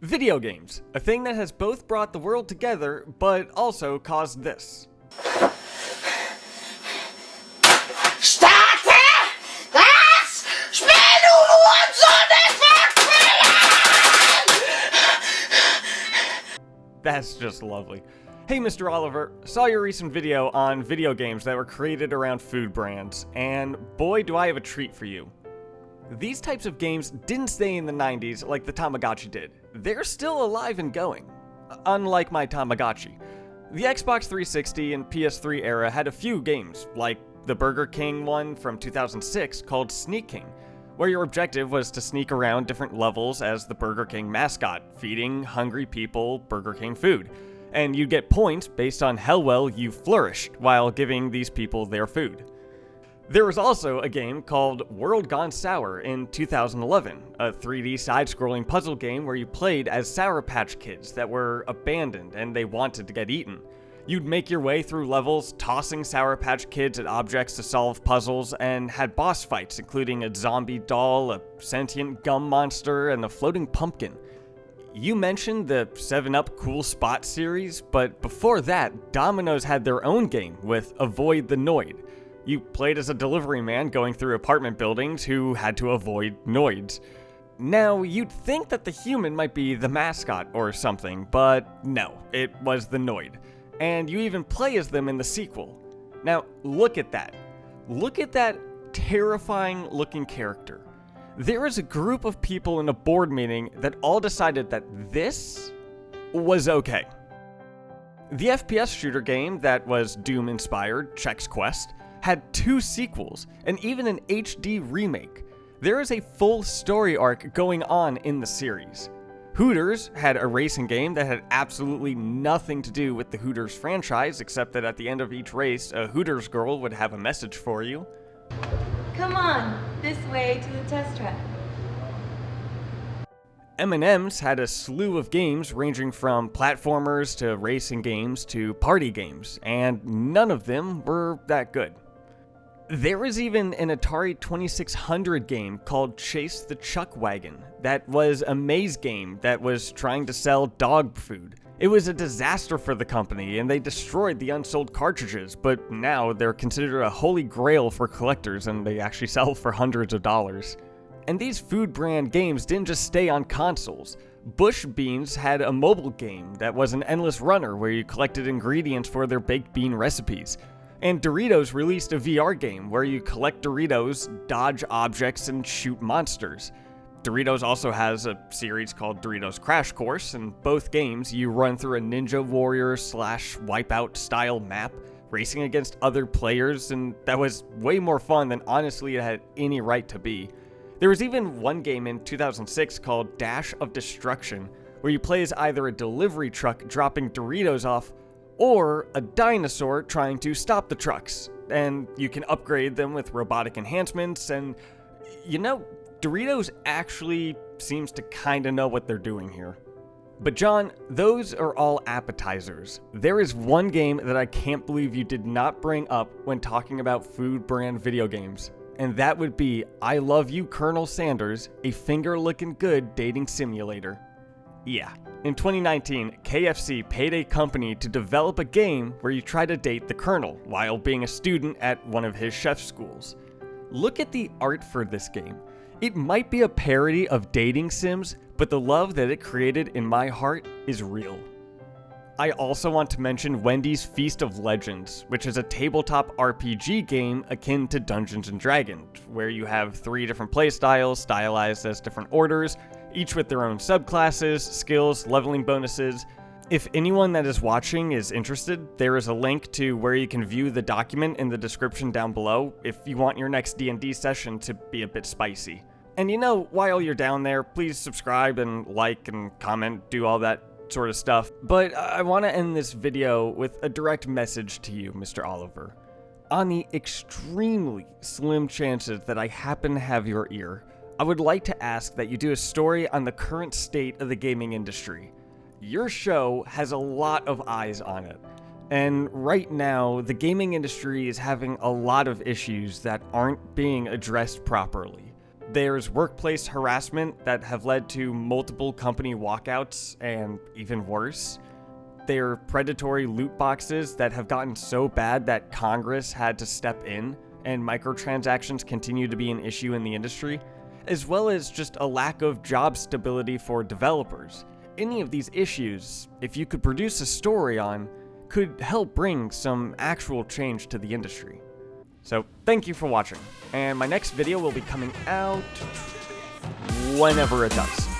Video games, a thing that has both brought the world together, but also caused this. That's just lovely. Hey Mr. Oliver, saw your recent video on video games that were created around food brands, and boy do I have a treat for you. These types of games didn't stay in the 90s like the Tamagotchi did. They're still alive and going. Unlike my Tamagotchi. The Xbox 360 and PS3 era had a few games, like the Burger King one from 2006 called Sneak King, where your objective was to sneak around different levels as the Burger King mascot, feeding hungry people Burger King food. And you'd get points based on how well you flourished while giving these people their food. There was also a game called World Gone Sour in 2011, a 3D side-scrolling puzzle game where you played as Sour Patch Kids that were abandoned and they wanted to get eaten. You'd make your way through levels, tossing Sour Patch Kids at objects to solve puzzles, and had boss fights including a zombie doll, a sentient gum monster, and a floating pumpkin. You mentioned the 7-Up Cool Spot series, but before that, Domino's had their own game with Avoid the Noid. You played as a delivery man going through apartment buildings who had to avoid noids. Now, you'd think that the human might be the mascot or something, but no, it was the Noid. And you even play as them in the sequel. Now, look at that. Look at that terrifying looking character. There is a group of people in a board meeting that all decided that this was okay. The FPS shooter game that was Doom-inspired, Chex Quest, had 2 sequels, and even an HD remake. There is a full story arc going on in the series. Hooters had a racing game that had absolutely nothing to do with the Hooters franchise, except that at the end of each race, a Hooters girl would have a message for you. Come on, this way to the test track. M&M's had a slew of games ranging from platformers to racing games to party games, and none of them were that good. There was even an Atari 2600 game called Chase the Chuck Wagon that was a maze game that was trying to sell dog food. It was a disaster for the company and they destroyed the unsold cartridges, but now they're considered a holy grail for collectors and they actually sell for hundreds of dollars. And these food brand games didn't just stay on consoles. Bush Beans had a mobile game that was an endless runner where you collected ingredients for their baked bean recipes. And Doritos released a VR game where you collect Doritos, dodge objects, and shoot monsters. Doritos also has a series called Doritos Crash Course. In both games, you run through a Ninja Warrior / Wipeout style map, racing against other players, and that was way more fun than honestly it had any right to be. There was even one game in 2006 called Dash of Destruction, where you play as either a delivery truck dropping Doritos off, or a dinosaur trying to stop the trucks, and you can upgrade them with robotic enhancements, and you know, Doritos actually seems to kinda know what they're doing here. But John, those are all appetizers. There is one game that I can't believe you did not bring up when talking about food brand video games, and that would be I Love You, Colonel Sanders, a finger-licking-good dating simulator. Yeah. In 2019, KFC paid a company to develop a game where you try to date the Colonel while being a student at one of his chef schools. Look at the art for this game. It might be a parody of dating sims, but the love that it created in my heart is real. I also want to mention Wendy's Feast of Legends, which is a tabletop RPG game akin to Dungeons & Dragons, where you have 3 different playstyles stylized as different orders, each with their own subclasses, skills, leveling bonuses. If anyone that is watching is interested, there is a link to where you can view the document in the description down below if you want your next D&D session to be a bit spicy. And you know, while you're down there, please subscribe and like and comment, do all that sort of stuff. But I want to end this video with a direct message to you, Mr. Oliver. On the extremely slim chances that I happen to have your ear, I would like to ask that you do a story on the current state of the gaming industry. Your show has a lot of eyes on it, and right now the gaming industry is having a lot of issues that aren't being addressed properly. There's workplace harassment that have led to multiple company walkouts and even worse. There are predatory loot boxes that have gotten so bad that Congress had to step in, and microtransactions continue to be an issue in the industry, as well as just a lack of job stability for developers. Any of these issues, if you could produce a story on, could help bring some actual change to the industry. So thank you for watching, and my next video will be coming out whenever it does.